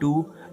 2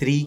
3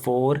4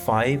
5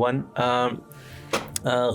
1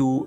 2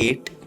8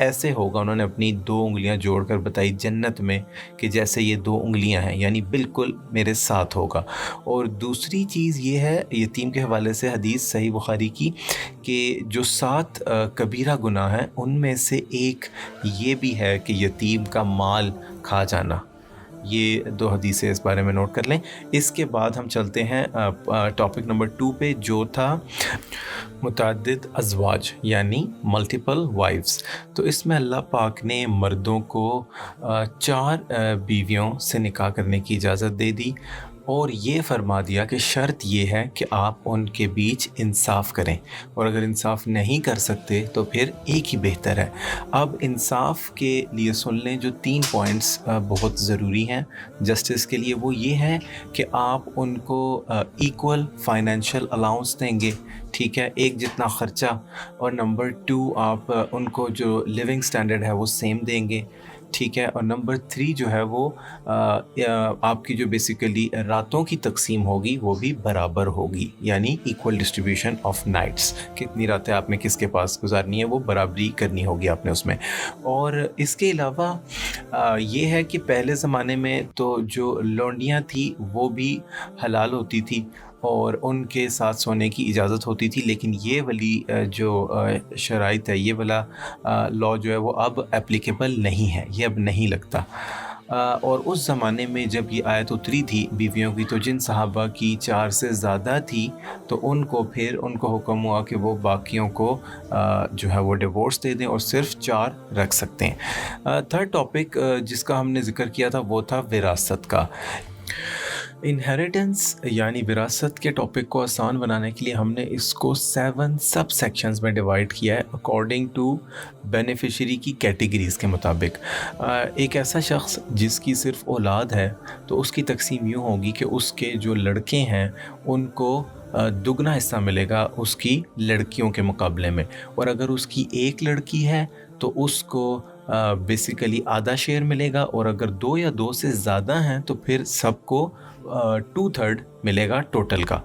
ایسے ہوگا, انہوں نے اپنی 2 انگلیاں جوڑ کر بتائی جنت میں کہ جیسے یہ 2 انگلیاں ہیں, یعنی بالکل میرے ساتھ ہوگا. اور دوسری چیز یہ ہے یتیم کے حوالے سے حدیث صحیح بخاری کی کہ جو 7 کبیرہ گناہ ہیں ان میں سے ایک یہ بھی ہے کہ یتیم کا مال کھا جانا. یہ 2 حدیثیں اس بارے میں نوٹ کر لیں. اس کے بعد ہم چلتے ہیں ٹاپک نمبر 2 پہ, جو تھا متعدد ازواج یعنی ملٹیپل وائفز. تو اس میں اللہ پاک نے مردوں کو 4 بیویوں سے نکاح کرنے کی اجازت دے دی, اور یہ فرما دیا کہ شرط یہ ہے کہ آپ ان کے بیچ انصاف کریں, اور اگر انصاف نہیں کر سکتے تو پھر ایک ہی بہتر ہے. اب انصاف کے لیے سن لیں جو 3 پوائنٹس بہت ضروری ہیں جسٹس کے لیے. وہ یہ ہے کہ آپ ان کو ایکول فائنینشیل الاؤنس دیں گے, ٹھیک ہے, ایک جتنا خرچہ. اور نمبر 2 آپ ان کو جو لیونگ سٹینڈرڈ ہے وہ سیم دیں گے, ٹھیک ہے. اور نمبر 3 جو ہے وہ آپ کی جو بیسیکلی راتوں کی تقسیم ہوگی وہ بھی برابر ہوگی, یعنی ایکول ڈسٹریبیوشن آف نائٹس, کتنی راتیں آپ نے کس کے پاس گزارنی ہے وہ برابری کرنی ہوگی آپ نے اس میں. اور اس کے علاوہ یہ ہے کہ پہلے زمانے میں تو جو لونڈیاں تھیں وہ بھی حلال ہوتی تھی اور ان کے ساتھ سونے کی اجازت ہوتی تھی, لیکن یہ والی جو شرائط ہے, یہ والا لاء جو ہے وہ اب اپلیکیبل نہیں ہے, یہ اب نہیں لگتا. اور اس زمانے میں جب یہ آیت اتری تھی بیویوں کی, تو جن صحابہ کی 4 سے زیادہ تھی تو ان کو حکم ہوا کہ وہ باقیوں کو جو ہے وہ ڈیورس دے دیں اور صرف 4 رکھ سکتے ہیں. تھرڈ ٹاپک جس کا ہم نے ذکر کیا تھا وہ تھا وراثت کا. انہیریٹنس یعنی وراثت کے ٹاپک کو آسان بنانے کے لیے ہم نے اس کو 7 سب سیکشنز میں ڈیوائڈ کیا ہے اکارڈنگ ٹو بینیفیشری کی کیٹیگریز کے مطابق. ایک ایسا شخص جس کی صرف اولاد ہے تو اس کی تقسیم یوں ہوگی کہ اس کے جو لڑکے ہیں ان کو دگنا حصہ ملے گا اس کی لڑکیوں کے مقابلے میں, اور اگر اس کی ایک لڑکی ہے تو اس کو بیسیکلی آدھا شیئر ملے گا, اور اگر 2 یا 2 سے زیادہ ہیں تو پھر سب کو 2/3 ملے گا ٹوٹل کا.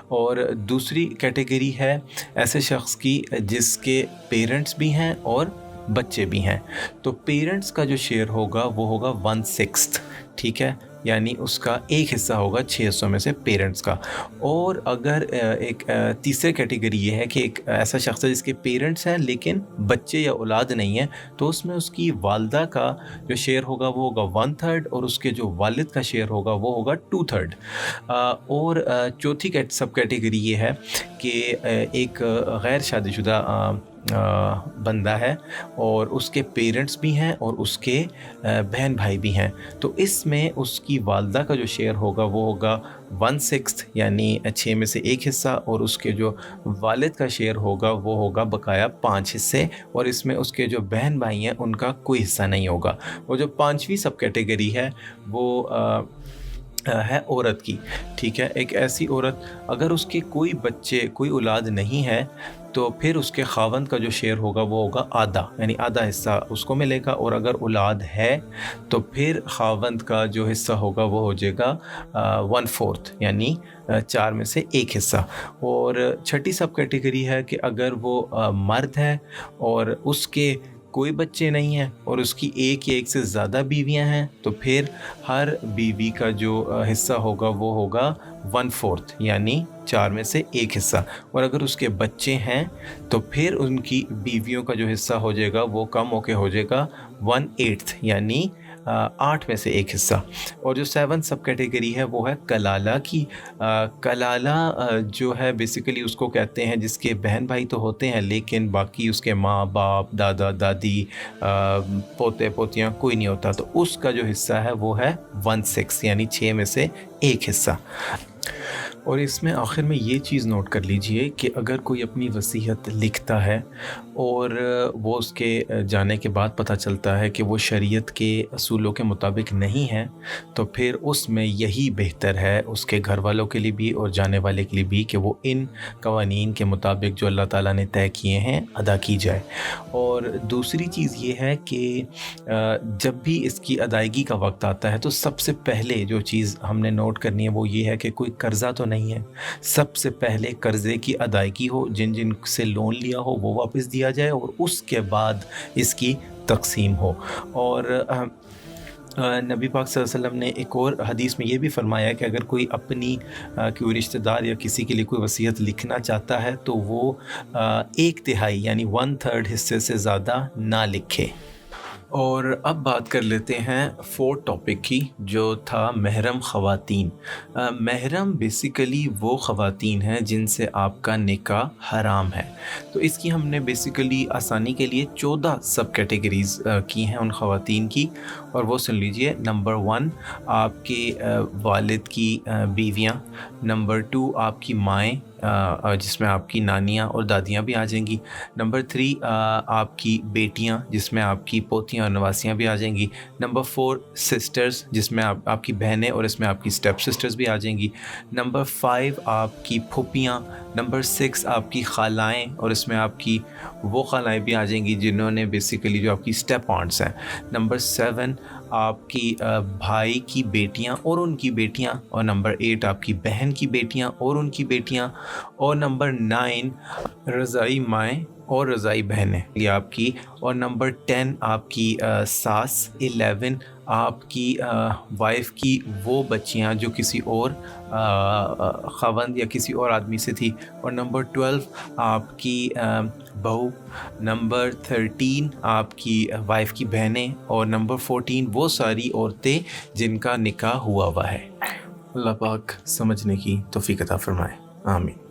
اور دوسری کیٹیگری ہے ایسے شخص کی جس کے پیرنٹس بھی ہیں اور بچے بھی ہیں, تو پیرنٹس کا جو شیئر ہوگا وہ ہوگا 1/6, ٹھیک ہے, یعنی اس کا ایک حصہ ہوگا 6 حصوں میں سے پیرنٹس کا. اور اگر ایک تیسری کیٹیگری یہ ہے کہ ایک ایسا شخص ہے جس کے پیرنٹس ہیں لیکن بچے یا اولاد نہیں ہیں, تو اس میں اس کی والدہ کا جو شیئر ہوگا وہ ہوگا 1/3 اور اس کے جو والد کا شیئر ہوگا وہ ہوگا 2/3. اور چوتھی سب کیٹیگری یہ ہے کہ ایک غیر شادی شدہ بندہ ہے اور اس کے پیرنٹس بھی ہیں اور اس کے بہن بھائی بھی ہیں, تو اس میں اس کی والدہ کا جو شیئر ہوگا وہ ہوگا 1/6 یعنی 6 میں سے ایک حصہ, اور اس کے جو والد کا شیئر ہوگا وہ ہوگا بقایا 5 حصے, اور اس میں اس کے جو بہن بھائی ہیں ان کا کوئی حصہ نہیں ہوگا. اور جو 5ویں سب کیٹیگری ہے وہ ہے عورت کی, ٹھیک ہے. ایک ایسی عورت اگر اس کے کوئی بچے کوئی اولاد نہیں ہے تو پھر اس کے خاوند کا جو شیئر ہوگا وہ ہوگا آدھا, یعنی آدھا حصہ اس کو ملے گا, اور اگر اولاد ہے تو پھر خاوند کا جو حصہ ہوگا وہ ہو جائے گا 1/4 یعنی 4 میں سے ایک حصہ. اور چھٹی سب کیٹیگری ہے کہ اگر وہ مرد ہے اور اس کے کوئی بچے نہیں ہیں اور اس کی ایک یا ایک سے زیادہ بیویاں ہیں, تو پھر ہر بیوی کا جو حصہ ہوگا وہ ہوگا 1/4 یعنی 4 میں سے ایک حصہ. اور اگر اس کے بچے ہیں تو پھر ان کی بیویوں کا جو حصہ ہو جائے گا وہ کم ہو کے ہو جائے گا 1/8 یعنی 8 میں سے ایک حصہ. اور جو 7 سب کیٹیگری ہے وہ ہے کلالہ کی. کلالہ جو ہے بیسیکلی اس کو کہتے ہیں جس کے بہن بھائی تو ہوتے ہیں لیکن باقی اس کے ماں باپ دادا دادی پوتے پوتیاں کوئی نہیں ہوتا, تو اس کا جو حصہ ہے وہ ہے 1/6 یعنی 6 میں سے ایک حصہ. اور اس میں آخر میں یہ چیز نوٹ کر لیجئے کہ اگر کوئی اپنی وصیت لکھتا ہے اور وہ اس کے جانے کے بعد پتہ چلتا ہے کہ وہ شریعت کے اصولوں کے مطابق نہیں ہے, تو پھر اس میں یہی بہتر ہے اس کے گھر والوں کے لیے بھی اور جانے والے کے لیے بھی کہ وہ ان قوانین کے مطابق جو اللہ تعالیٰ نے طے کیے ہیں ادا کی جائے. اور دوسری چیز یہ ہے کہ جب بھی اس کی ادائیگی کا وقت آتا ہے تو سب سے پہلے جو چیز ہم نے نوٹ کرنی ہے وہ یہ ہے کہ کوئی کوئی قرضہ تو نہیں ہے. سب سے پہلے قرضے کی ادائیگی ہو، جن جن سے لون لیا ہو وہ واپس دیا جائے، اور اس کے بعد اس کی تقسیم ہو. اور نبی پاک صلی اللہ علیہ وسلم نے ایک اور حدیث میں یہ بھی فرمایا کہ اگر کوئی اپنی کوئی رشتہ دار یا کسی کے لیے کوئی وصیت لکھنا چاہتا ہے تو وہ 1/3 یعنی 1/3 حصے سے زیادہ نہ لکھے. اور اب بات کر لیتے ہیں 4 ٹاپک کی، جو تھا محرم خواتین. محرم بیسیکلی وہ خواتین ہیں جن سے آپ کا نکاح حرام ہے. تو اس کی ہم نے بیسیکلی آسانی کے لیے 14 سب کیٹیگریز کی ہیں ان خواتین کی، اور وہ سن لیجئے. نمبر 1 آپ کے والد کی بیویاں. نمبر 2 آپ کی مائیں، جس میں آپ کی نانیاں اور دادیاں بھی آ جائیں گی. نمبر 3 آپ کی بیٹیاں، جس میں آپ کی پوتیاں اور نواسیاں بھی آ جائیں گی. نمبر 4 سسٹرز، جس میں آپ کی بہنیں اور اس میں آپ کی اسٹیپ سسٹرز بھی آ جائیں گی. نمبر 5 آپ کی پھوپھیاں. نمبر 6 آپ کی خالائیں، اور اس میں آپ کی وہ خالائیں بھی آ جائیں گی جنہوں نے بیسیکلی جو آپ کی اسٹیپ آنٹس ہیں. نمبر 7 آپ کی بھائی کی بیٹیاں اور ان کی بیٹیاں. اور نمبر 8 آپ کی بہن کی بیٹیاں اور ان کی بیٹیاں. اور نمبر 9 رضاعی مائیں اور رضاعی بہنیں یہ آپ کی. اور نمبر 10 آپ کی ساس. 11 آپ کی وائف کی وہ بچیاں جو کسی اور خاوند یا کسی اور آدمی سے تھی. اور نمبر 12 آپ کی بہو. نمبر 13 آپ کی وائف کی بہنیں. اور نمبر 14 وہ ساری عورتیں جن کا نکاح ہوا ہے. اللہ پاک سمجھنے کی توفیق عطا فرمائے. آمین.